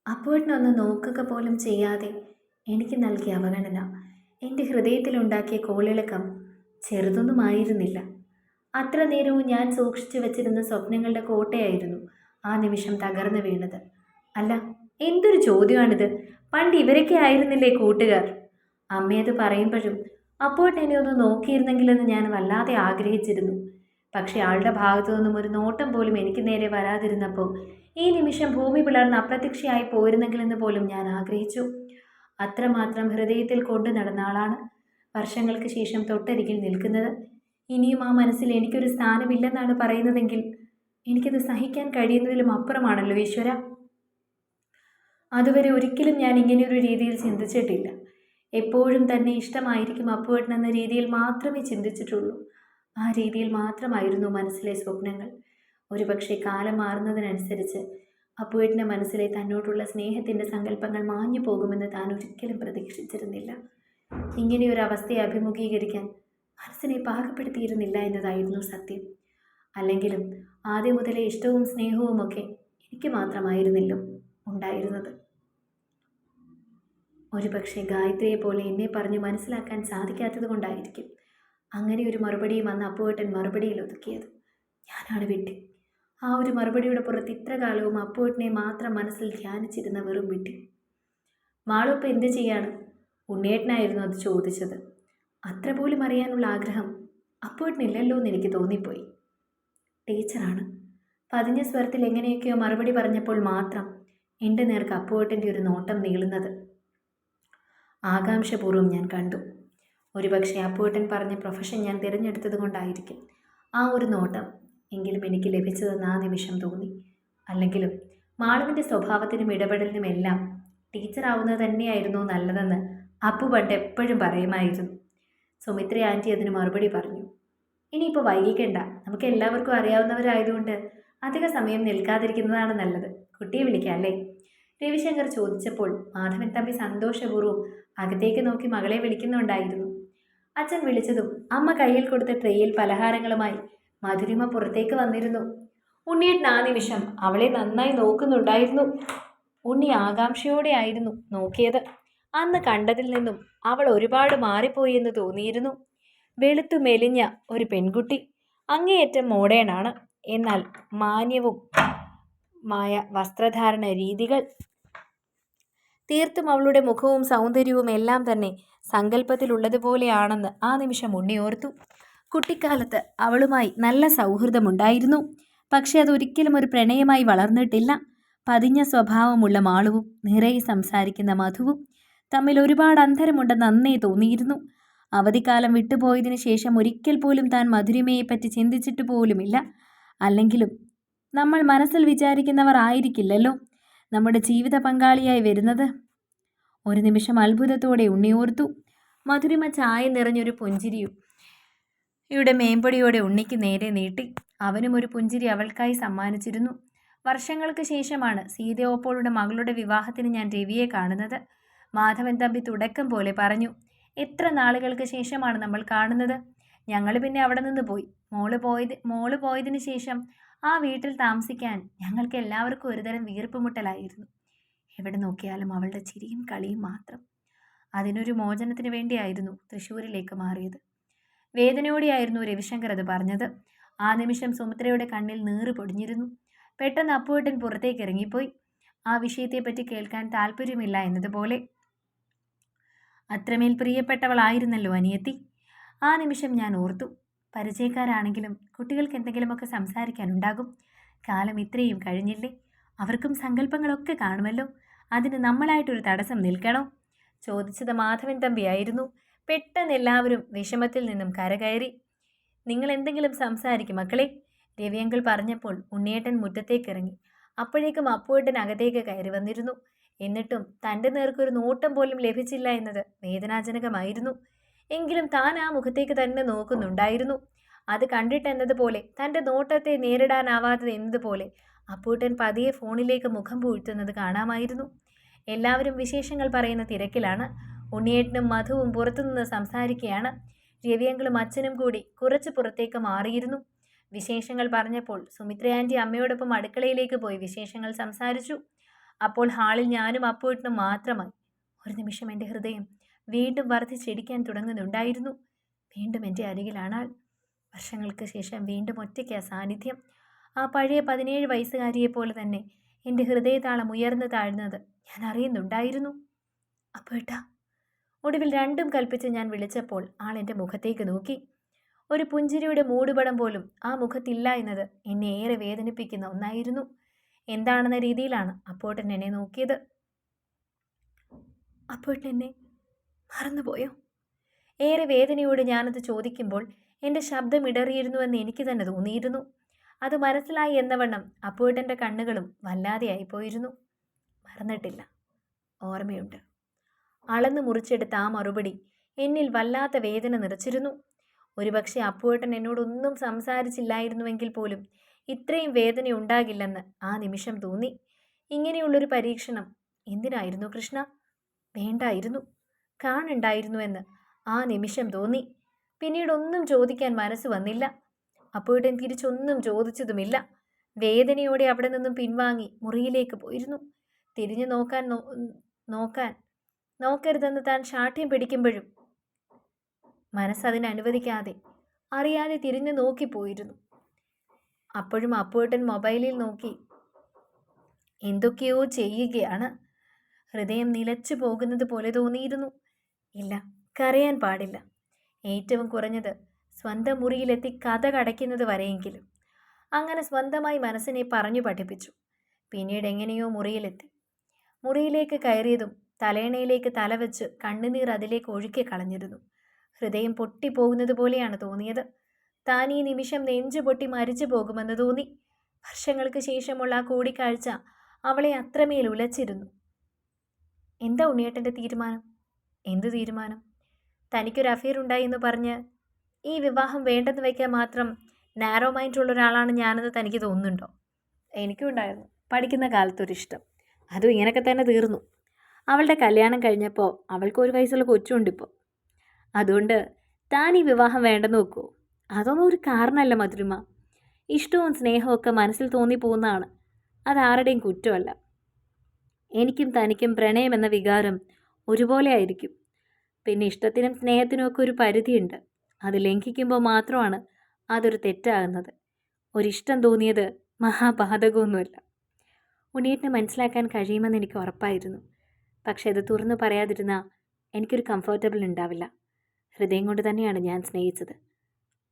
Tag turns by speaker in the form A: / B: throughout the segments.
A: അപ്പോഴൊന്ന് നോക്കുക പോലും ചെയ്യാതെ എനിക്ക് നൽകിയ അവഗണന എൻ്റെ ഹൃദയത്തിലുണ്ടാക്കിയ കോളിളക്കം ചെറുതൊന്നുമായിരുന്നില്ല. അത്ര നേരവും ഞാൻ സൂക്ഷിച്ചു വച്ചിരുന്ന സ്വപ്നങ്ങളുടെ കോട്ടയായിരുന്നു ആ നിമിഷം തകർന്നു വീണത്. അല്ല, എന്തൊരു ചോദ്യമാണിത്! പണ്ട് ഇവരൊക്കെ ആയിരുന്നില്ലേ കൂട്ടുകാർ? അമ്മയത് പറയുമ്പോഴും അപ്പോഴെന്നെ ഒന്ന് നോക്കിയിരുന്നെങ്കിലെന്ന് ഞാൻ വല്ലാതെ ആഗ്രഹിച്ചിരുന്നു. പക്ഷെ ആളുടെ ഭാഗത്തു നിന്നും ഒരു നോട്ടം പോലും എനിക്ക് നേരെ വരാതിരുന്നപ്പോൾ ഈ നിമിഷം ഭൂമി പിളർന്ന് അപ്രത്യക്ഷയായി പോയിരുന്നെങ്കിലെന്ന് പോലും ഞാൻ ആഗ്രഹിച്ചു. അത്രമാത്രം ഹൃദയത്തിൽ കൊണ്ടു നടന്ന ആളാണ് വർഷങ്ങൾക്ക് ശേഷം തൊട്ടരികിൽ നിൽക്കുന്നത്. ഇനിയും ആ മനസ്സിൽ എനിക്കൊരു സ്ഥാനമില്ലെന്നാണ് പറയുന്നതെങ്കിൽ എനിക്കത് സഹിക്കാൻ കഴിയുന്നതിലും അപ്പുറമാണല്ലോ ഈശ്വര. അതുവരെ ഒരിക്കലും ഞാൻ ഇങ്ങനെയൊരു രീതിയിൽ ചിന്തിച്ചിട്ടില്ല. എപ്പോഴും തന്നെ ഇഷ്ടമായിരിക്കും അപ്പുവേട്ടൻ രീതിയിൽ മാത്രമേ ചിന്തിച്ചിട്ടുള്ളൂ. ആ രീതിയിൽ മാത്രമായിരുന്നു മനസ്സിലെ സ്വപ്നങ്ങൾ. ഒരുപക്ഷെ കാലം മാറുന്നതിനനുസരിച്ച് അപ്പുവേട്ടൻ്റെ മനസ്സിലെ തന്നോടുള്ള സ്നേഹത്തിൻ്റെ സങ്കല്പങ്ങൾ മാഞ്ഞു പോകുമെന്ന് താൻ ഒരിക്കലും പ്രതീക്ഷിച്ചിരുന്നില്ല. ഇങ്ങനെയൊരവസ്ഥയെ അഭിമുഖീകരിക്കാൻ മനസ്സിനെ പാകപ്പെടുത്തിയിരുന്നില്ല എന്നതായിരുന്നു സത്യം. അല്ലെങ്കിലും ആദ്യം മുതലേ ഇഷ്ടവും സ്നേഹവുമൊക്കെ എനിക്ക് മാത്രമായിരുന്നല്ലോ ഉണ്ടായിരുന്നത്. ഒരുപക്ഷെ ഗായത്രിയെ പോലെ എന്നെ പറഞ്ഞ് മനസ്സിലാക്കാൻ സാധിക്കാത്തത് കൊണ്ടായിരിക്കും അങ്ങനെ ഒരു മറുപടിയും അന്ന് അപ്പുവേട്ടൻ മറുപടിയിൽ ഒതുക്കിയത്. ഞാനാണ് വിട്ടി. ആ ഒരു മറുപടിയുടെ പുറത്ത് ഇത്ര കാലവും അപ്പുവേട്ടനെ മാത്രം മനസ്സിൽ ധ്യാനിച്ചിരുന്ന വെറും വിട്ടി. മാളുപ്പ് എന്ത് ചെയ്യാണ്? ഉണ്ണേട്ടനായിരുന്നു അത് ചോദിച്ചത്. അത്ര പോലും അറിയാനുള്ള ആഗ്രഹം അപ്പുവേട്ടനില്ലല്ലോ എന്ന് എനിക്ക് തോന്നിപ്പോയി. ടീച്ചറാണ്. പതിഞ്ഞ സ്വരത്തിൽ എങ്ങനെയൊക്കെയോ മറുപടി പറഞ്ഞപ്പോൾ മാത്രം എൻ്റെ നേർക്ക് അപ്പുവേട്ടൻ്റെ ഒരു നോട്ടം നീളുന്നത് ആകാംക്ഷപൂർവ്വം ഞാൻ കണ്ടു. ഒരുപക്ഷെ അപ്പുവേട്ടൻ പറഞ്ഞ പ്രൊഫഷൻ ഞാൻ തിരഞ്ഞെടുത്തത് കൊണ്ടായിരിക്കും ആ ഒരു നോട്ടം എങ്കിലും എനിക്ക് ലഭിച്ചതെന്ന് ആ നിമിഷം തോന്നി. അല്ലെങ്കിലും മാളുവിൻ്റെ സ്വഭാവത്തിനും ഇടപെടലിനും എല്ലാം ടീച്ചറാവുന്നത് തന്നെയായിരുന്നു നല്ലതെന്ന് അപ്പു പണ്ട് എപ്പോഴും പറയുമായിരുന്നു. സുമിത്ര ആൻറ്റി അതിന് മറുപടി പറഞ്ഞു. ഇനിയിപ്പോൾ വൈകിക്കണ്ട, നമുക്ക് എല്ലാവർക്കും അറിയാവുന്നവരായതുകൊണ്ട് അധിക സമയം നിൽക്കാതിരിക്കുന്നതാണ് നല്ലത്. കുട്ടിയെ വിളിക്കാം അല്ലേ? രവിശങ്കർ ചോദിച്ചപ്പോൾ മാധവൻ തമ്പി സന്തോഷപൂർവ്വം അകത്തേക്ക് നോക്കി മകളെ വിളിക്കുന്നുണ്ടായിരുന്നു. അച്ഛൻ വിളിച്ചതും അമ്മ കയ്യിൽ കൊടുത്ത ട്രേയിൽ പലഹാരങ്ങളുമായി മധുരിമ പുറത്തേക്ക് വന്നിരുന്നു. ഉണ്ണിയേട്ടൻ ആ നിമിഷം അവളെ നന്നായി നോക്കുന്നുണ്ടായിരുന്നു. ഉണ്ണി ആകാംക്ഷയോടെയായിരുന്നു നോക്കിയത്. അന്ന് കണ്ടതിൽ നിന്നും അവൾ ഒരുപാട് മാറിപ്പോയി എന്ന് തോന്നിയിരുന്നു. വെളുത്തു മെലിഞ്ഞ ഒരു പെൺകുട്ടി, അങ്ങേയറ്റം മോഡേണാണ്, എന്നാൽ മാന്യവും മായ വസ്ത്രധാരണ രീതികൾ. തീർത്തും അവളുടെ മുഖവും സൗന്ദര്യവും എല്ലാം തന്നെ സങ്കല്പത്തിലുള്ളതുപോലെയാണെന്ന് ആ നിമിഷം ഉണ്ണി ഓർത്തു. കുട്ടിക്കാലത്ത് അവളുമായി നല്ല സൗഹൃദമുണ്ടായിരുന്നു. പക്ഷെ അതൊരിക്കലും ഒരു പ്രണയമായി വളർന്നിട്ടില്ല. പതിഞ്ഞ സ്വഭാവമുള്ള മാളുവും നിറയെ സംസാരിക്കുന്ന മധുവും തമ്മിൽ ഒരുപാട് അന്തരമുണ്ടെന്ന് അന്നേ തോന്നിയിരുന്നു. അവധിക്കാലം വിട്ടുപോയതിനു ശേഷം ഒരിക്കൽ പോലും താൻ മധുരിമയെപ്പറ്റി ചിന്തിച്ചിട്ട് പോലുമില്ല. അല്ലെങ്കിലും നമ്മൾ മനസ്സിൽ വിചാരിക്കുന്നവർ ആയിരിക്കില്ലല്ലോ നമ്മുടെ ജീവിത പങ്കാളിയായി വരുന്നത്. ഒരു നിമിഷം അത്ഭുതത്തോടെ ഉണ്ണിയോർത്തു. മധുരിമ ചായ നിറഞ്ഞൊരു പുഞ്ചിരിയും ഇവിടെ മേമ്പടിയോടെ ഉണ്ണിക്ക് നേരെ നീട്ടി. അവനും ഒരു പുഞ്ചിരി അവൾക്കായി സമ്മാനിച്ചിരുന്നു. വർഷങ്ങൾക്ക് ശേഷമാണ് സീതയോപ്പോളുടെ മകളുടെ വിവാഹത്തിന് ഞാൻ രവിയെ കാണുന്നത്. മാധവൻ തമ്പി തുടക്കം പോലെ പറഞ്ഞു. എത്ര നാളുകൾക്ക് ശേഷമാണ് നമ്മൾ കാണുന്നത്. ഞങ്ങൾ പിന്നെ അവിടെ നിന്ന് പോയി. മോള് പോയതിനു ശേഷം ആ വീട്ടിൽ താമസിക്കാൻ ഞങ്ങൾക്ക് എല്ലാവർക്കും ഒരുതരം വീർപ്പുമുട്ടലായിരുന്നു. എവിടെ നോക്കിയാലും അവളുടെ ചിരിയും കളിയും മാത്രം. അതിനൊരു മോചനത്തിന് വേണ്ടിയായിരുന്നു തൃശ്ശൂരിലേക്ക് മാറിയത്. വേദനയോടെയായിരുന്നു രവിശങ്കർ അത് പറഞ്ഞത്. ആ നിമിഷം സുമിത്രയുടെ കണ്ണിൽ നീറ് പൊടിഞ്ഞിരുന്നു. പെട്ടെന്ന് അപ്പുവേട്ടൻ പുറത്തേക്ക് ഇറങ്ങിപ്പോയി. ആ വിഷയത്തെപ്പറ്റി കേൾക്കാൻ താല്പര്യമില്ല എന്നതുപോലെ. അത്രമേൽ പ്രിയപ്പെട്ടവളായിരുന്നല്ലോ അനിയത്തി. ആ നിമിഷം ഞാൻ ഓർത്തു. പരിചയക്കാരാണെങ്കിലും കുട്ടികൾക്ക് എന്തെങ്കിലുമൊക്കെ സംസാരിക്കാനുണ്ടാകും. കാലം ഇത്രയും കഴിഞ്ഞില്ലേ? അവർക്കും സങ്കല്പങ്ങളൊക്കെ കാണുമല്ലോ. അതിന് നമ്മളായിട്ടൊരു തടസ്സം നിൽക്കണോ? ചോദിച്ചത് മാധവൻ തമ്പിയായിരുന്നു. പെട്ടെന്ന് എല്ലാവരും വിഷമത്തിൽ നിന്നും കരകയറി. നിങ്ങൾ എന്തെങ്കിലും സംസാരിക്കും മക്കളെ, രവിയങ്കിൾ പറഞ്ഞപ്പോൾ ഉണ്ണിയേട്ടൻ മുറ്റത്തേക്കിറങ്ങി. അപ്പോഴേക്കും അപ്പുവേട്ടൻ അകത്തേക്ക് കയറി വന്നിരുന്നു. എന്നിട്ടും തൻ്റെ നേർക്കൊരു നോട്ടം പോലും ലഭിച്ചില്ല എന്നത് വേദനാജനകമായിരുന്നു. എങ്കിലും താൻ ആ മുഖത്തേക്ക് തന്നെ നോക്കുന്നുണ്ടായിരുന്നു. അത് കണ്ടിട്ടെന്നതുപോലെ തൻ്റെ നോട്ടത്തെ നേരിടാനാവാത്തത് എന്നതുപോലെ അപ്പൂട്ടൻ പതിയെ ഫോണിലേക്ക് മുഖം പൂഴ്ത്തുന്നത് കാണാമായിരുന്നു. എല്ലാവരും വിശേഷങ്ങൾ പറയുന്ന തിരക്കിലാണ്. ഉണ്ണിയേട്ടനും മധുവും പുറത്തുനിന്ന് സംസാരിക്കുകയാണ്. രവിയങ്കളും അച്ഛനും കൂടി കുറച്ച് പുറത്തേക്ക് മാറിയിരുന്നു. വിശേഷങ്ങൾ പറഞ്ഞപ്പോൾ സുമിത്ര ആൻറ്റി അമ്മയോടൊപ്പം അടുക്കളയിലേക്ക് പോയി വിശേഷങ്ങൾ സംസാരിച്ചു. അപ്പോൾ ഹാളിൽ ഞാനും അപ്പുവേട്ടനും മാത്രമായി. ഒരു നിമിഷം എൻ്റെ ഹൃദയം വീണ്ടും വർദ്ധിച്ചിടിക്കാൻ തുടങ്ങുന്നുണ്ടായിരുന്നു. വീണ്ടും എൻ്റെ അരികിലാണ് ആൾ. വർഷങ്ങൾക്ക് ശേഷം വീണ്ടും ഒറ്റയ്ക്ക് ആ സാന്നിധ്യം. ആ പഴയ 17 വയസ്സുകാരിയെ പോലെ തന്നെ എൻ്റെ ഹൃദയതാളം ഉയർന്നു താഴ്ന്നത് ഞാൻ അറിയുന്നുണ്ടായിരുന്നു. അപ്പുവേട്ടാ. ഒടുവിൽ രണ്ടും കൽപ്പിച്ച് ഞാൻ വിളിച്ചപ്പോൾ ആൾ എൻ്റെ മുഖത്തേക്ക് നോക്കി. ഒരു പുഞ്ചിരിയുടെ മൂടുപടം പോലും ആ മുഖത്തില്ല എന്നത് എന്നെ ഏറെ വേദനിപ്പിക്കുന്ന ഒന്നായിരുന്നു. എന്താണെന്ന രീതിയിലാണ് അപ്പുവേട്ടൻ എന്നെ നോക്കിയത്. അപ്പുവേട്ടൻ എന്നെ മറന്നുപോയോ? ഏറെ വേദനയോട് ഞാനത് ചോദിക്കുമ്പോൾ എൻ്റെ ശബ്ദം ഇടറിയിരുന്നുവെന്ന് എനിക്ക് തന്നെ തോന്നിയിരുന്നു. അത് മനസ്സിലായി എന്നവണ്ണം അപ്പുവേട്ടൻ്റെ കണ്ണുകളും വല്ലാതെയായിപ്പോയിരുന്നു. മറന്നിട്ടില്ല, ഓർമ്മയുണ്ട്. അളന്നു മുറിച്ചെടുത്ത ആ മറുപടി എന്നിൽ വല്ലാത്ത വേദന നിറച്ചിരുന്നു. ഒരുപക്ഷെ അപ്പുവേട്ടൻ എന്നോടൊന്നും സംസാരിച്ചില്ലായിരുന്നുവെങ്കിൽ പോലും ഇത്രയും വേദന ഉണ്ടാകില്ലെന്ന് ആ നിമിഷം തോന്നി. ഇങ്ങനെയുള്ളൊരു പരീക്ഷണം എന്തിനായിരുന്നു കൃഷ്ണ? വേണ്ടായിരുന്നു, കാണണ്ടായിരുന്നുവെന്ന് ആ നിമിഷം തോന്നി. പിന്നീടൊന്നും ചോദിക്കാൻ മനസ്സ് വന്നില്ല. അപ്പുവേട്ടൻ തിരിച്ചൊന്നും ചോദിച്ചതുമില്ല. വേദനയോടെ അവിടെ നിന്നും പിൻവാങ്ങി മുറിയിലേക്ക് പോയിരുന്നു. തിരിഞ്ഞു നോക്കരുതെന്ന് താൻ ശാഠ്യം പിടിക്കുമ്പോഴും മനസ്സതിന് അനുവദിക്കാതെ അറിയാതെ തിരിഞ്ഞു നോക്കിപ്പോയിരുന്നു. അപ്പോഴും അപ്പുവേട്ടൻ മൊബൈലിൽ നോക്കി എന്തൊക്കെയോ ചെയ്യുകയാണ്. ഹൃദയം നിലച്ചു പോകുന്നത് പോലെ തോന്നിയിരുന്നു. ഇല്ല, കരയാൻ പാടില്ല. ഏറ്റവും കുറഞ്ഞത് സ്വന്തം മുറിയിലെത്തി കഥ കടയ്ക്കുന്നത് വരെയെങ്കിലും. അങ്ങനെ സ്വന്തമായി മനസ്സിനെ പറഞ്ഞു പഠിപ്പിച്ചു. പിന്നീട് എങ്ങനെയോ മുറിയിലെത്തി. മുറിയിലേക്ക് കയറിയതും തലേണയിലേക്ക് തലവെച്ച് കണ്ണുനീർ അതിലേക്ക് ഒഴുക്കി കളഞ്ഞിരുന്നു. ഹൃദയം പൊട്ടിപ്പോകുന്നത് പോലെയാണ് തോന്നിയത്. താൻ ഈ നിമിഷം നെഞ്ചു പൊട്ടി മരിച്ചു പോകുമെന്ന് തോന്നി. വർഷങ്ങൾക്ക് ശേഷമുള്ള ആ കൂടിക്കാഴ്ച അവളെ അത്രമേൽ ഉലച്ചിരുന്നു. എന്താ ഉണ്ണിയേട്ടൻ്റെ തീരുമാനം? എന്തു തീരുമാനം? തനിക്കൊരു അഫെയർ ഉണ്ടായി എന്ന് പറഞ്ഞ് ഈ വിവാഹം വേണ്ടെന്ന് വയ്ക്കാൻ മാത്രം നാരോ മൈൻഡുള്ള ഒരാളാണ് ഞാനെന്ന് തനിക്ക് തോന്നുന്നുണ്ടോ? എനിക്കും ഉണ്ടായിരുന്നു പഠിക്കുന്ന കാലത്തൊരിഷ്ടം. അതും ഇങ്ങനെയൊക്കെ തന്നെ തീർന്നു. അവളുടെ കല്യാണം കഴിഞ്ഞപ്പോൾ അവൾക്ക് 1 വയസ്സുള്ള കൊച്ചുണ്ടിപ്പോൾ. അതുകൊണ്ട് താൻ ഈ വിവാഹം വേണ്ടെന്ന് വെക്കുമോ? അതൊന്നും ഒരു കാരണമല്ല മധുരിമ. ഇഷ്ടവും സ്നേഹവും ഒക്കെ മനസ്സിൽ തോന്നിപ്പോകുന്നതാണ്. അതാരുടെയും കുറ്റമല്ല. എനിക്കും തനിക്കും പ്രണയം എന്ന വികാരം ഒരുപോലെ ആയിരിക്കും. പിന്നെ ഇഷ്ടത്തിനും സ്നേഹത്തിനും ഒക്കെ ഒരു പരിധിയുണ്ട്. അത് ലംഘിക്കുമ്പോൾ മാത്രമാണ് അതൊരു തെറ്റാകുന്നത്. ഒരിഷ്ടം തോന്നിയത് മഹാപാതകമൊന്നുമല്ല. ഉണ്ണിയേട്ടനെ മനസ്സിലാക്കാൻ കഴിയുമെന്ന് എനിക്ക് ഉറപ്പായിരുന്നു. പക്ഷെ അത് തുറന്നു പറയാതിരുന്നാൽ എനിക്കൊരു കംഫർട്ടബിൾ ഉണ്ടാവില്ല. ഹൃദയം കൊണ്ട് തന്നെയാണ് ഞാൻ സ്നേഹിച്ചത്.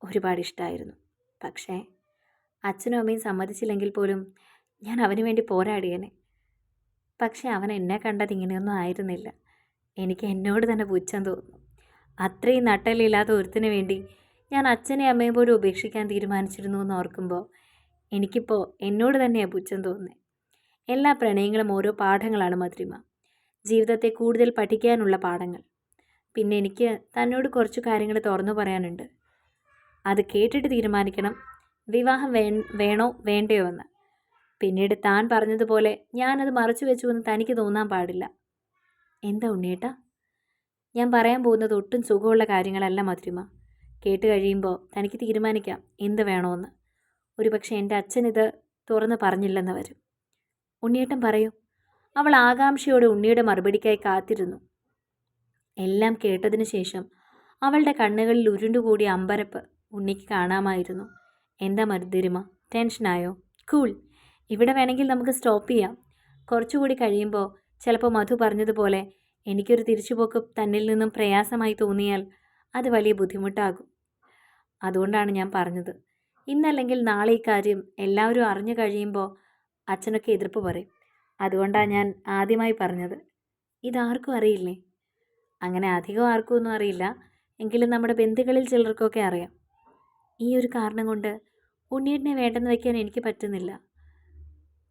A: ഒരുപാട് ഇഷ്ടമായിരുന്നു. പക്ഷേ അച്ഛനും അമ്മയും സമ്മതിച്ചില്ലെങ്കിൽ പോലും ഞാൻ അവന് വേണ്ടി പോരാടിയേനെ. പക്ഷെ അവൻ എന്നെ കണ്ടത് ഇങ്ങനെയൊന്നും ആയിരുന്നില്ല. എനിക്ക് എന്നോട് തന്നെ പുച്ഛം തോന്നുന്നു. അത്രയും നട്ടലില്ലാത്ത ഒരുത്തിന് വേണ്ടി ഞാൻ അച്ഛനെ അമ്മയും പോലും ഉപേക്ഷിക്കാൻ തീരുമാനിച്ചിരുന്നു എന്ന് ഓർക്കുമ്പോൾ എനിക്കിപ്പോൾ എന്നോട് തന്നെയാണ് പുച്ഛം തോന്നുന്നത്. എല്ലാ പ്രണയങ്ങളും ഓരോ പാഠങ്ങളാണ് മധുരിമ. ജീവിതത്തെ കൂടുതൽ പഠിക്കാനുള്ള പാഠങ്ങൾ. പിന്നെ എനിക്ക് തന്നോട് കുറച്ച് കാര്യങ്ങൾ തുറന്നു പറയാനുണ്ട്. അത് കേട്ടിട്ട് തീരുമാനിക്കണം വിവാഹം വേണോ വേണ്ടയോ എന്ന്. പിന്നീട് താൻ പറഞ്ഞതുപോലെ ഞാനത് മറച്ചു വെച്ചുവെന്ന് തനിക്ക് തോന്നാൻ പാടില്ല. എന്താ ഉണ്ണിയേട്ടാ? ഞാൻ പറയാൻ പോകുന്നത് ഒട്ടും സുഖമുള്ള കാര്യങ്ങളല്ല മധുരിമ. കേട്ട് കഴിയുമ്പോൾ തനിക്ക് തീരുമാനിക്കാം എന്ത് വേണമെന്ന്. ഒരുപക്ഷെ എൻ്റെ അച്ഛനിത് തുറന്ന് പറഞ്ഞില്ലെന്ന് വരും. ഉണ്ണിയേട്ടൻ പറയൂ. അവൾ ആകാംക്ഷയോടെ ഉണ്ണിയുടെ മറുപടിക്കായി കാത്തിരുന്നു. എല്ലാം കേട്ടതിന് ശേഷം അവളുടെ കണ്ണുകളിൽ ഉരുണ്ടുകൂടിയ അമ്പരപ്പ് ഉണ്ണിക്ക് കാണാമായിരുന്നു. എന്താ മധുരിമ, ടെൻഷനായോ? കൂൾ, ഇവിടെ വേണമെങ്കിൽ നമുക്ക് സ്റ്റോപ്പ് ചെയ്യാം. കുറച്ചുകൂടി കഴിയുമ്പോൾ ചിലപ്പോൾ മധു പറഞ്ഞതുപോലെ എനിക്കൊരു തിരിച്ചുപോക്ക് തന്നിൽ നിന്നും പ്രയാസമായി തോന്നിയാൽ അത് വലിയ ബുദ്ധിമുട്ടാകും. അതുകൊണ്ടാണ് ഞാൻ പറഞ്ഞത്. ഇന്നല്ലെങ്കിൽ നാളെ ഈ കാര്യം എല്ലാവരും അറിഞ്ഞു കഴിയുമ്പോൾ അച്ഛനൊക്കെ എതിർപ്പ് പറയും. അതുകൊണ്ടാണ് ഞാൻ ആദ്യമായി പറഞ്ഞത്. ഇതാർക്കും അറിയില്ലേ? അങ്ങനെ അധികം ആർക്കും ഒന്നും അറിയില്ല. എങ്കിലും നമ്മുടെ ബന്ധുക്കളിൽ ചിലർക്കൊക്കെ അറിയാം. ഈ ഒരു കാരണം കൊണ്ട് ഉണ്ണിയേട്ടനെ വേണ്ടെന്ന് വയ്ക്കാൻ എനിക്ക് പറ്റുന്നില്ല.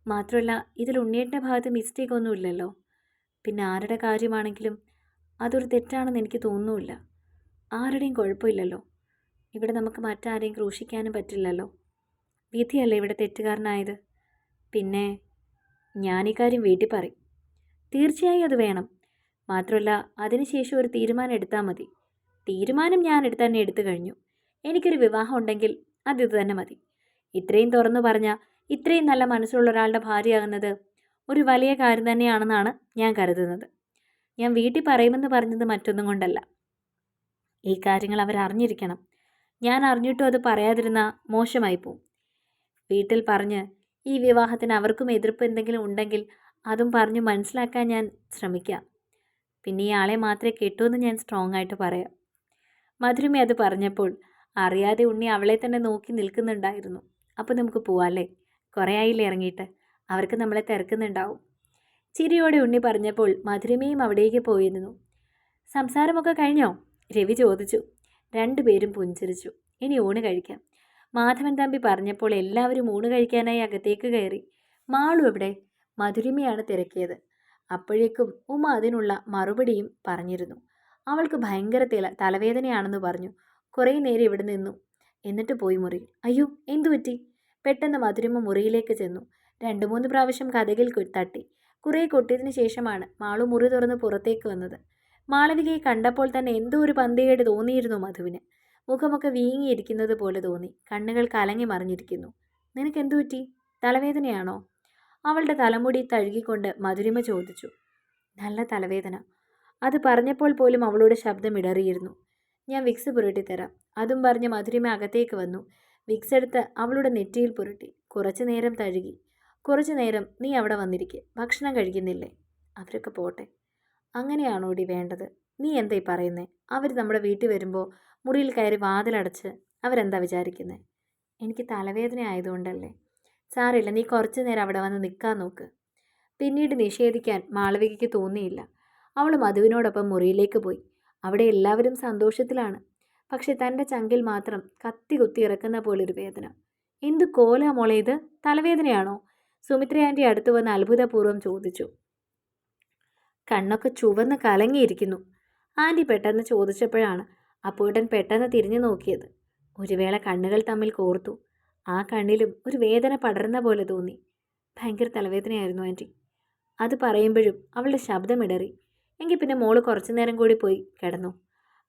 A: മാത്രമല്ല ഇതിൽ ഉണ്ണിയേട്ടൻ്റെ ഭാഗത്ത് മിസ്റ്റേക്ക് ഒന്നുമില്ലല്ലോ. പിന്നെ ആരുടെ കാര്യമാണെങ്കിലും അതൊരു തെറ്റാണെന്ന് എനിക്ക് തോന്നുന്നില്ല. ആരുടെയും കുഴപ്പമില്ലല്ലോ. ഇവിടെ നമുക്ക് മറ്റാരെയും ക്രൂശിക്കാനും പറ്റില്ലല്ലോ. വിധിയല്ലേ ഇവിടെ തെറ്റുകാരനായത്. പിന്നെ ഞാൻ ഈ കാര്യം വീട്ടിൽ പറയും. തീർച്ചയായും അത് വേണം. മാത്രമല്ല അതിനുശേഷം ഒരു തീരുമാനം എടുത്താൽ മതി. തീരുമാനം ഞാൻ തന്നെ എടുത്തു കഴിഞ്ഞു. എനിക്കൊരു വിവാഹം ഉണ്ടെങ്കിൽ അതിത് തന്നെ മതി. ഇത്രയും തുറന്നു പറഞ്ഞാൽ ഇത്രയും നല്ല മനസ്സുള്ള ഒരാളുടെ ഭാര്യയാകുന്നത് ഒരു വലിയ കാര്യം തന്നെയാണെന്നാണ് ഞാൻ കരുതുന്നത്. ഞാൻ വീട്ടിൽ പറയുമെന്ന് പറഞ്ഞത് മറ്റൊന്നും കൊണ്ടല്ല. ഈ കാര്യങ്ങൾ അവരറിഞ്ഞിരിക്കണം. ഞാൻ അറിഞ്ഞിട്ടും അത് പറയാതിരുന്ന മോശമായി പോവും. വീട്ടിൽ പറഞ്ഞ് ഈ വിവാഹത്തിന് അവർക്കും എതിർപ്പ് എന്തെങ്കിലും ഉണ്ടെങ്കിൽ അതും പറഞ്ഞ് മനസ്സിലാക്കാൻ ഞാൻ ശ്രമിക്കാം. പിന്നെ ഈ ആളെ മാത്രമേ കെട്ടൂന്ന് ഞാൻ സ്ട്രോങ് ആയിട്ട് പറയാം. മധുരിമ അത് പറഞ്ഞപ്പോൾ അറിയാതെ ഉണ്ണി അവളെ തന്നെ നോക്കി നിൽക്കുന്നുണ്ടായിരുന്നു. അപ്പോൾ നമുക്ക് പോവാല്ലേ? കുറേ ആയില്ലേ ഇറങ്ങിയിട്ട്. അവർക്ക് നമ്മളെ തിരക്കുന്നുണ്ടാവും. ചിരിയോടെ ഉണ്ണി പറഞ്ഞപ്പോൾ മധുരിമയും അവിടേക്ക് പോയിരുന്നു. സംസാരമൊക്കെ കഴിഞ്ഞോ? രവി ചോദിച്ചു. രണ്ടുപേരും പുഞ്ചിരിച്ചു. ഇനി ഊണ് കഴിക്കാം. മാധവൻ തമ്പി പറഞ്ഞപ്പോൾ എല്ലാവരും ഊണ് കഴിക്കാനായി അകത്തേക്ക് കയറി. മാളു എവിടെ? മധുരിമയാണ് തിരക്കിയത്. അപ്പോഴേക്കും ഉമ്മ അതിനുള്ള മറുപടിയും പറഞ്ഞിരുന്നു. അവൾക്ക് ഭയങ്കര തലവേദനയാണെന്ന് പറഞ്ഞു. കുറേ നേരം ഇവിടെ നിന്നു. എന്നിട്ട് പോയി മുറി. അയ്യോ, എന്തു പറ്റി? പെട്ടെന്ന് മധുരിമ മുറിയിലേക്ക് ചെന്നു. 2-3 പ്രാവശ്യം കതകിൽ തട്ടി. കുറേ കൊട്ടിയതിനു ശേഷമാണ് മാളു മുറി തുറന്ന് പുറത്തേക്ക് വന്നത്. മാളവികയെ കണ്ടപ്പോൾ തന്നെ എന്തോ ഒരു പന്തികേട് തോന്നിയിരുന്നു മധുവിന്. മുഖമൊക്കെ വീങ്ങിയിരിക്കുന്നത് പോലെ തോന്നി. കണ്ണുകൾ കലങ്ങി മറിഞ്ഞിരിക്കുന്നു. നിനക്കെന്തു പറ്റി? തലവേദനയാണോ? അവളുടെ തലമുടി തഴുകിക്കൊണ്ട് മധുരിമ ചോദിച്ചു. നല്ല തലവേദന. അത് പറഞ്ഞപ്പോൾ പോലും അവളുടെ ശബ്ദം ഇടറിയിരുന്നു. ഞാൻ വിക്സ് പുരട്ടിത്തരാം. അതും പറഞ്ഞ് മധുരിമ അകത്തേക്ക് വന്നു. വിക്സ് എടുത്ത് അവളുടെ നെറ്റിയിൽ പുരട്ടി. കുറച്ചു നേരം തഴുകി. കുറച്ചു നേരം നീ അവിടെ വന്നിരിക്കെ. ഭക്ഷണം കഴിക്കുന്നില്ലേ? അവരൊക്കെ പോട്ടെ. അങ്ങനെയാണോടി വേണ്ടത്? നീ എന്തായി പറയുന്നേ? അവർ നമ്മുടെ വീട്ടിൽ വരുമ്പോൾ മുറിയിൽ കയറി വാതിലടച്ച് അവരെന്താ വിചാരിക്കുന്നത്? എനിക്ക് തലവേദന ആയതുകൊണ്ടല്ലേ. സാറില്ല, നീ കുറച്ചു നേരം അവിടെ വന്ന് നിൽക്കാൻ നോക്ക്. പിന്നീട് നിഷേധിക്കാൻ മാളവികയ്ക്ക് തോന്നിയില്ല. അവൾ മധുവിനോടൊപ്പം മുറിയിലേക്ക് പോയി. അവിടെ എല്ലാവരും സന്തോഷത്തിലാണ്. പക്ഷെ തൻ്റെ ചങ്കിൽ മാത്രം കത്തി കുത്തി ഇറക്കുന്ന പോലൊരു വേദന. എന്ത് കോലാ മോളെ ഇത്? തലവേദനയാണോ? സുമിത്ര ആൻറ്റി അടുത്ത് വന്ന് അത്ഭുതപൂർവ്വം ചോദിച്ചു. കണ്ണൊക്കെ ചുവന്ന് കലങ്ങിയിരിക്കുന്നു. ആൻറ്റി പെട്ടെന്ന് ചോദിച്ചപ്പോഴാണ് അപ്പൂട്ടൻ പെട്ടെന്ന് തിരിഞ്ഞു നോക്കിയത്. ഒരു വേള കണ്ണുകൾ തമ്മിൽ കോർത്തു. ആ കണ്ണിലും ഒരു വേദന പടർന്ന പോലെ തോന്നി. ഭയങ്കര തലവേദനയായിരുന്നു ആൻറ്റി. അത് പറയുമ്പോഴും അവളുടെ ശബ്ദമിടറി. എങ്കിൽ പിന്നെ മോള് കുറച്ചു നേരം കൂടി പോയി കിടന്നു.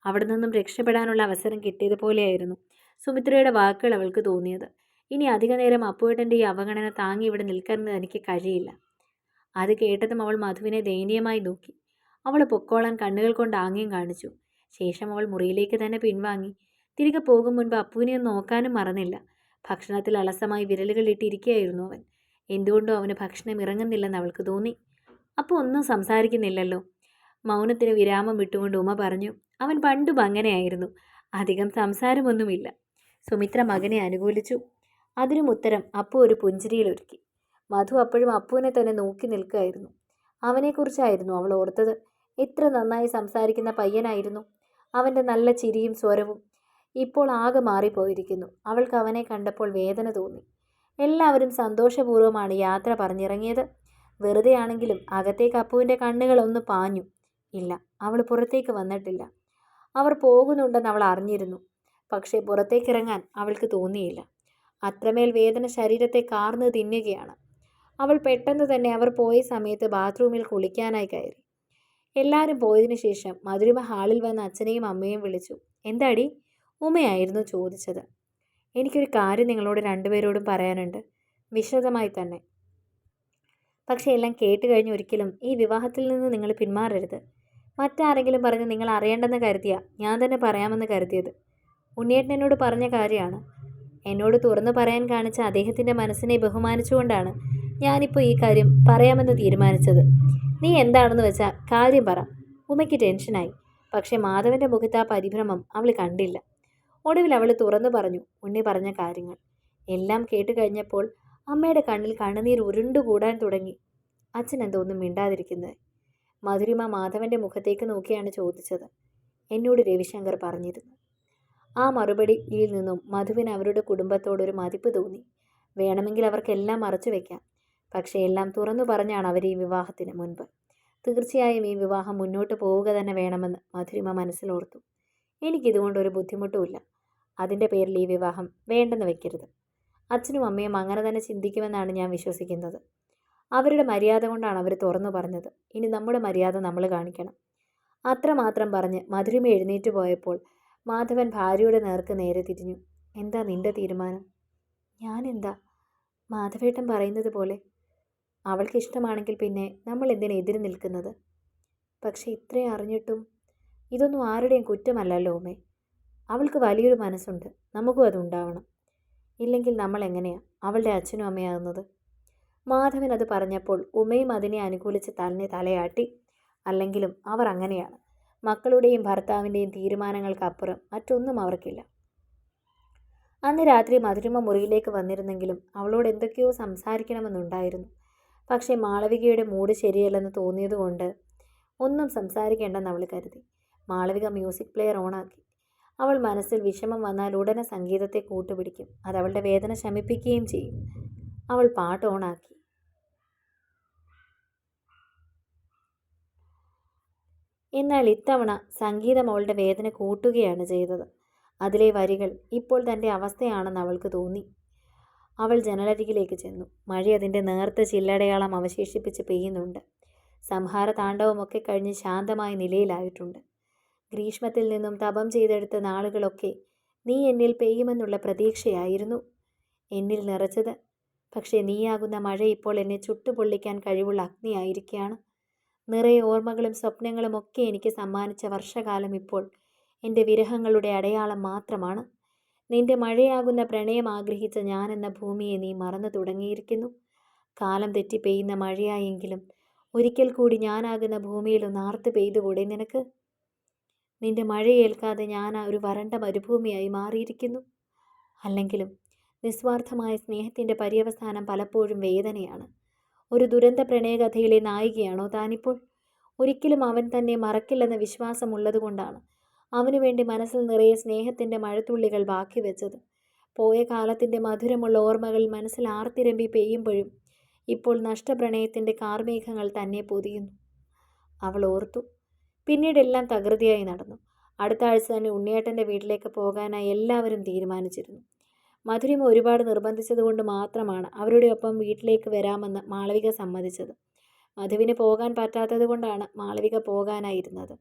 A: അവിടെ നിന്നും രക്ഷപ്പെടാനുള്ള അവസരം കിട്ടിയതുപോലെയായിരുന്നു സുമിത്രയുടെ വാക്കുകൾ അവൾക്ക് തോന്നിയത്. ഇനി അധിക നേരം അപ്പൂട്ടൻ്റെ ഈ അവഗണന താങ്ങി ഇവിടെ നിൽക്കാൻ എനിക്ക് കഴിയില്ല. അത് കേട്ടതും അവൾ മധുവിനെ ദയനീയമായി നോക്കി. അവൾ പൊക്കോളാൻ കണ്ണുകൾ കൊണ്ട് ആംഗ്യം കാണിച്ചു. ശേഷം അവൾ മുറിയിലേക്ക് തന്നെ പിൻവാങ്ങി. തിരികെ പോകും മുൻപ് അപ്പുവിനെ ഒന്ന് നോക്കാനും മറന്നില്ല. ഭക്ഷണത്തിൽ അലസമായി വിരലുകൾ ഇട്ടിരിക്കുകയായിരുന്നു അവൻ. എന്തുകൊണ്ടോ അവന് ഭക്ഷണം ഇറങ്ങുന്നില്ലെന്ന് അവൾക്ക് തോന്നി. അപ്പോൾ ഒന്നും സംസാരിക്കുന്നില്ലല്ലോ. മൗനത്തിന് വിരാമം വിട്ടുകൊണ്ട് ഉമ്മ പറഞ്ഞു. അവൻ പണ്ടും അങ്ങനെയായിരുന്നു. അധികം സംസാരമൊന്നുമില്ല. സുമിത്ര മകനെ അനുകൂലിച്ചു. അതിനും ഉത്തരം അപ്പു ഒരു പുഞ്ചിരിയിലൊരുക്കി. മധു അപ്പോഴും അപ്പുവിനെ തന്നെ നോക്കി നിൽക്കുകയായിരുന്നു. അവനെക്കുറിച്ചായിരുന്നു അവൾ ഓർത്തത്. എത്ര നന്നായി സംസാരിക്കുന്ന പയ്യനായിരുന്നു. അവൻ്റെ നല്ല ചിരിയും സ്വരവും ഇപ്പോൾ ആകെ മാറിപ്പോയിരിക്കുന്നു. അവൾക്ക് അവനെ കണ്ടപ്പോൾ വേദന തോന്നി. എല്ലാവരും സന്തോഷപൂർവ്വമാണ് യാത്ര പറഞ്ഞിറങ്ങിയത്. വെറുതെയാണെങ്കിലും അകത്തേക്ക് അപ്പുവിൻ്റെ കണ്ണുകൾ ഒന്ന് പാഞ്ഞു. ഇല്ല, അവൾ പുറത്തേക്ക് വന്നിട്ടില്ല. അവർ പോകുന്നുണ്ടെന്ന് അവൾ അറിഞ്ഞിരുന്നു. പക്ഷേ പുറത്തേക്കിറങ്ങാൻ അവൾക്ക് തോന്നിയില്ല. അത്രമേൽ വേദന ശരീരത്തെ കാർന്ന് തിന്നുകയാണ്. അവൾ പെട്ടെന്ന് തന്നെ അവർ പോയ സമയത്ത് ബാത്റൂമിൽ കുളിക്കാനായി കയറി. എല്ലാവരും പോയതിനു ശേഷം മധുരിമ ഹാളിൽ വന്ന് അച്ഛനെയും അമ്മയെയും വിളിച്ചു. എന്താടി? ഉമ്മയായിരുന്നു ചോദിച്ചത്. എനിക്കൊരു കാര്യം നിങ്ങളോട് രണ്ടുപേരോടും പറയാനുണ്ട്. വിശദമായി തന്നെ. പക്ഷേ എല്ലാം കേട്ട് കഴിഞ്ഞ് ഒരിക്കലും ഈ വിവാഹത്തിൽ നിന്ന് നിങ്ങൾ പിന്മാറരുത്. മറ്റാരെങ്കിലും പറഞ്ഞ് നിങ്ങൾ അറിയേണ്ടെന്ന് കരുതിയാ ഞാൻ തന്നെ പറയാമെന്ന് കരുതിയത്. ഉണ്ണിയേട്ടൻ എന്നോട് പറഞ്ഞ കാര്യമാണ്. എന്നോട് തുറന്നു പറയാൻ കാണിച്ച അദ്ദേഹത്തിൻ്റെ മനസ്സിനെ ബഹുമാനിച്ചുകൊണ്ടാണ് ഞാനിപ്പോൾ ഈ കാര്യം പറയാമെന്ന് തീരുമാനിച്ചത്. നീ എന്താണെന്ന് വെച്ചാൽ കാര്യം പറ. ഉമ്മയ്ക്ക് ടെൻഷനായി. പക്ഷേ മാധവൻ്റെ മുഖത്ത് ആ പരിഭ്രമം അവൾ കണ്ടില്ല. ഒടുവിൽ അവൾ തുറന്നു പറഞ്ഞു ഉണ്ണി പറഞ്ഞ കാര്യങ്ങൾ. എല്ലാം കേട്ട് കഴിഞ്ഞപ്പോൾ അമ്മയുടെ കണ്ണിൽ കണ്ണുനീർ ഉരുണ്ടുകൂടാൻ തുടങ്ങി. അച്ഛൻ എന്തോന്നും മിണ്ടാതിരിക്കുന്നത്? മധുരിമ മാധവൻ്റെ മുഖത്തേക്ക് നോക്കിയാണ് ചോദിച്ചത്. എന്നോട് രവിശങ്കർ പറഞ്ഞിരുന്നു. ആ മറുപടിയിൽ നിന്നും മധുവിന് അവരുടെ കുടുംബത്തോടൊരു മതിപ്പ് തോന്നി. വേണമെങ്കിൽ അവർക്കെല്ലാം മറച്ചു വയ്ക്കാം. പക്ഷേ എല്ലാം തുറന്നു പറഞ്ഞാണ് അവർ ഈ വിവാഹത്തിന് മുൻപ്. തീർച്ചയായും ഈ വിവാഹം മുന്നോട്ട് പോവുക തന്നെ വേണമെന്ന് മധുരിമ മനസ്സിലോർത്തു. എനിക്കിതുകൊണ്ടൊരു ബുദ്ധിമുട്ടുമില്ല. അതിൻ്റെ പേരിൽ ഈ വിവാഹം വേണ്ടെന്ന് വെക്കരുത്. അച്ഛനും അമ്മയും അങ്ങനെ തന്നെ ചിന്തിക്കുമെന്നാണ് ഞാൻ വിശ്വസിക്കുന്നത്. അവരുടെ മര്യാദ കൊണ്ടാണ് അവർ തുറന്നു പറഞ്ഞത്. ഇനി നമ്മുടെ മര്യാദ നമ്മൾ കാണിക്കണം. അത്രമാത്രം പറഞ്ഞ് മധുരിമ എഴുന്നേറ്റ് പോയപ്പോൾ മാധവൻ ഭാര്യയുടെ നേർക്ക് നേരെ തിരിഞ്ഞു. എന്താ നിന്റെ തീരുമാനം? ഞാനെന്താ? മാധവേട്ടൻ പറയുന്നത് പോലെ. അവൾക്ക് ഇഷ്ടമാണെങ്കിൽ പിന്നെ നമ്മൾ എന്തിനാ എതിര് നിൽക്കുന്നത്? പക്ഷെ ഇത്രയും അറിഞ്ഞിട്ടും ഇതൊന്നും ആരുടെയും കുറ്റമല്ലല്ലോ ഉമേ. അവൾക്ക് വലിയൊരു മനസ്സുണ്ട്, നമുക്കും അതുണ്ടാവണം. ഇല്ലെങ്കിൽ നമ്മൾ എങ്ങനെയാ അവളുടെ അച്ഛനും അമ്മയാകുന്നത്? മാധവൻ അത് പറഞ്ഞപ്പോൾ ഉമയും അതിനെ അനുകൂലിച്ച് തന്നെ തലയാട്ടി. അല്ലെങ്കിലും അവർ അങ്ങനെയാണ്. മക്കളുടെയും ഭർത്താവിൻ്റെയും തീരുമാനങ്ങൾക്കപ്പുറം മറ്റൊന്നും അവർക്കില്ല. അന്ന് രാത്രി മധുരിമ മുറിയിലേക്ക് വന്നിരുന്നെങ്കിലും അവളോട് എന്തൊക്കെയോ സംസാരിക്കണമെന്നുണ്ടായിരുന്നു. പക്ഷേ മാളവികയുടെ മൂഡ് ശരിയല്ലെന്ന് തോന്നിയതുകൊണ്ട് ഒന്നും സംസാരിക്കേണ്ടെന്ന് അവൾ കരുതി. മാളവിക മ്യൂസിക് പ്ലെയർ ഓണാക്കി. അവൾ മനസ്സിൽ വിഷമം വന്നാൽ ഉടനെ സംഗീതത്തെ കൂട്ടുപിടിക്കും. അതവളുടെ വേദന ശമിപ്പിക്കുകയും ചെയ്യും. അവൾ പാട്ട് ഓണാക്കി. എന്നാൽ ഇത്തവണ സംഗീതം അവളുടെ വേദന കൂട്ടുകയാണ് ചെയ്തത്. അതിലെ വരികൾ ഇപ്പോൾ തൻ്റെ അവസ്ഥയാണെന്ന് അവൾക്ക് തോന്നി. അവൾ ജനലരികിലേക്ക് ചെന്നു. മഴ അതിൻ്റെ നേർത്ത ചില്ലടയാളം അവശേഷിപ്പിച്ച് പെയ്യുന്നുണ്ട്. സംഹാര താണ്ഡവമൊക്കെ കഴിഞ്ഞ് ശാന്തമായ നിലയിലായിട്ടുണ്ട്. ഗ്രീഷ്മത്തിൽ നിന്നും തപം ചെയ്തെടുത്ത നാളുകളൊക്കെ നീ എന്നിൽ പെയ്യുമെന്നുള്ള പ്രതീക്ഷയായിരുന്നു എന്നിൽ നിറച്ചത്. പക്ഷേ നീയാകുന്ന മഴ ഇപ്പോൾ എന്നെ ചുട്ടുപൊള്ളിക്കാൻ കഴിവുള്ള അഗ്നിയായിരിക്കുകയാണ്. നിറയെ ഓർമ്മകളും സ്വപ്നങ്ങളും ഒക്കെ എനിക്ക് സമ്മാനിച്ച വർഷകാലം ഇപ്പോൾ എൻ്റെ വിരഹങ്ങളുടെ അടയാളം മാത്രമാണ്. നിന്റെ മഴയാകുന്ന പ്രണയം ആഗ്രഹിച്ച ഞാനെന്ന ഭൂമിയെ നീ മറന്നു തുടങ്ങിയിരിക്കുന്നു. കാലം തെറ്റി പെയ്യുന്ന മഴയായെങ്കിലും ഒരിക്കൽ കൂടി ഞാനാകുന്ന ഭൂമിയിൽ ഒന്ന് ആർത്ത് പെയ്തുകൂടെ നിനക്ക്? നിന്റെ മഴയേൽക്കാതെ ഞാൻ ഒരു വരണ്ട മരുഭൂമിയായി മാറിയിരിക്കുന്നു. അല്ലെങ്കിലും നിസ്വാർത്ഥമായ സ്നേഹത്തിൻ്റെ പര്യവസാനം പലപ്പോഴും വേദനയാണ്. ഒരു ദുരന്ത പ്രണയകഥയിലെ നായികയാണോ താനിപ്പോൾ? ഒരിക്കലും അവൻ തന്നെ മറക്കില്ലെന്ന വിശ്വാസമുള്ളതുകൊണ്ടാണ് അവനു വേണ്ടി മനസ്സിൽ നിറയെ സ്നേഹത്തിൻ്റെ മഴത്തുള്ളികൾ ബാക്കി വെച്ചത്. പോയ കാലത്തിൻ്റെ മധുരമുള്ള ഓർമ്മകൾ മനസ്സിൽ ആർത്തിരമ്പി പെയ്യുമ്പോഴും ഇപ്പോൾ നഷ്ടപ്രണയത്തിൻ്റെ കാർമേഘങ്ങൾ തന്നെ പൊതിയുന്നു. അവൾ ഓർത്തു. പിന്നീടെല്ലാം തകൃതിയായി നടന്നു. അടുത്ത ആഴ്ച തന്നെ ഉണ്ണിയേട്ടൻ്റെ വീട്ടിലേക്ക് പോകാനായി എല്ലാവരും തീരുമാനിച്ചിരുന്നു. മധുരിമ ഒരുപാട് നിർബന്ധിച്ചതുകൊണ്ട് മാത്രമാണ് അവരുടെ ഒപ്പം വീട്ടിലേക്ക് വരാമെന്ന് മാളവിക സമ്മതിച്ചത്. മധുവിന് പോകാൻ പറ്റാത്തത് കൊണ്ടാണ് മാളവിക പോകാനായിരുന്നത്.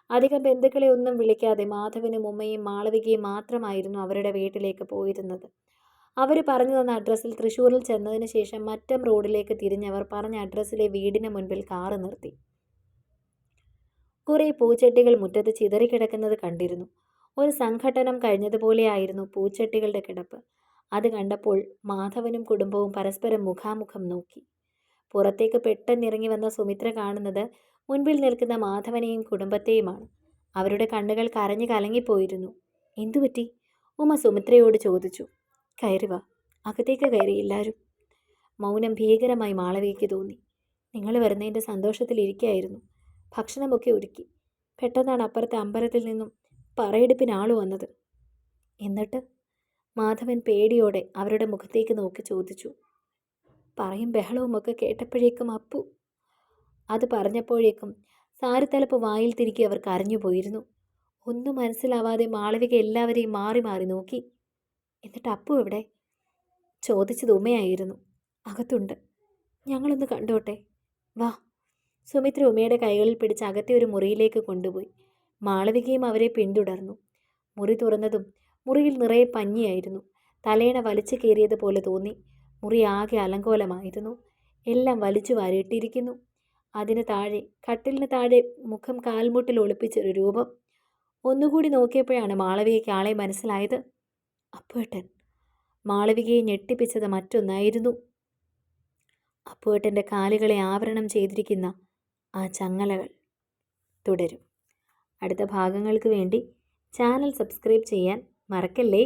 A: അധികം ബന്ധുക്കളെ ഒന്നും വിളിക്കാതെ മാധവനും ഉമ്മയും മാളവികയും മാത്രമായിരുന്നു അവരുടെ വീട്ടിലേക്ക് പോയിരുന്നത്. അവർ പറഞ്ഞു തന്ന അഡ്രസ്സിൽ തൃശ്ശൂരിൽ ചെന്നതിന് ശേഷം മറ്റം റോഡിലേക്ക് തിരിഞ്ഞവർ പറഞ്ഞ അഡ്രസ്സിലെ വീടിന് മുൻപിൽ കാറ് നിർത്തി. കുറേ പൂച്ചട്ടികൾ മുറ്റത്ത് ചിതറിക്കിടക്കുന്നത് കണ്ടിരുന്നു. ഒരു സംഘട്ടനം കഴിഞ്ഞതുപോലെയായിരുന്നു പൂച്ചട്ടികളുടെ കിടപ്പ്. അത് കണ്ടപ്പോൾ മാധവനും കുടുംബവും പരസ്പരം മുഖാമുഖം നോക്കി. പുറത്തേക്ക് പെട്ടെന്നിറങ്ങി വന്ന സുമിത്ര കാണുന്നത് മുൻപിൽ നിൽക്കുന്ന മാധവനെയും കുടുംബത്തെയുമാണ്. അവരുടെ കണ്ണുകൾ കരഞ്ഞു കലങ്ങിപ്പോയിരുന്നു. എന്തുപറ്റി? ഉമ്മ സുമിത്രയോട് ചോദിച്ചു. കയറി വാ, അകത്തേക്ക് കയറി എല്ലാവരും. മൗനം ഭീകരമായി മാളവികയ്ക്ക് തോന്നി. നിങ്ങൾ വരുന്നതിൻ്റെ സന്തോഷത്തിലിരിക്കുകയായിരുന്നു. ഭക്ഷണമൊക്കെ ഒരുക്കി. പെട്ടെന്നാണ് അപ്പുറത്തെ അമ്പലത്തിൽ നിന്നും പറയെടുപ്പിന് ആള് വന്നത്. എന്നിട്ട്? മാധവൻ പേടിയോടെ അവരുടെ മുഖത്തേക്ക് നോക്കി ചോദിച്ചു. പറയും ബഹളവും ഒക്കെ കേട്ടപ്പോഴേക്കും അപ്പു. അത് പറഞ്ഞപ്പോഴേക്കും സാരിത്തലപ്പ് വായിൽ തിരികെ അവർ കരഞ്ഞു പോയിരുന്നു. ഒന്നും മനസ്സിലാവാതെ മാളവിക എല്ലാവരെയും മാറി മാറി നോക്കി. എന്നിട്ട് അപ്പു എവിടെ? ചോദിച്ചത് ഉമ്മയായിരുന്നു. അകത്തുണ്ട്, ഞങ്ങളൊന്ന് കണ്ടോട്ടെ, വാ. സുമിത്ര ഉമ്മയുടെ കൈകളിൽ പിടിച്ച് അകത്തെ ഒരു മുറിയിലേക്ക് കൊണ്ടുപോയി. മാളവികയും അവരെ പിന്തുടർന്നു. മുറി തുറന്നതും മുറിയിൽ നിറയെ പഞ്ഞിയായിരുന്നു. തലേണ വലിച്ചു കയറിയതുപോലെ തോന്നി. മുറി ആകെ അലങ്കോലമായിരുന്നു. എല്ലാം വലിച്ചു വാരിയിട്ടിരിക്കുന്നു. അതിന് താഴെ, കട്ടിലിന് താഴെ മുഖം കാൽമുട്ടിൽ ഒളിപ്പിച്ചൊരു രൂപം. ഒന്നുകൂടി നോക്കിയപ്പോഴാണ് മാളവികയ്ക്ക് ആളെ മനസ്സിലായത്. അപ്പുവേട്ടൻ. മാളവികയെ ഞെട്ടിപ്പിച്ചത് മറ്റൊന്നായിരുന്നു. അപ്പുവേട്ടൻ്റെ കാലുകളെ ആവരണം ചെയ്തിരിക്കുന്ന ആ ചങ്ങലകൾ. തുടരും. അടുത്ത ഭാഗങ്ങൾക്ക് വേണ്ടി ചാനൽ സബ്സ്ക്രൈബ് ചെയ്യാൻ മറക്കല്ലേ.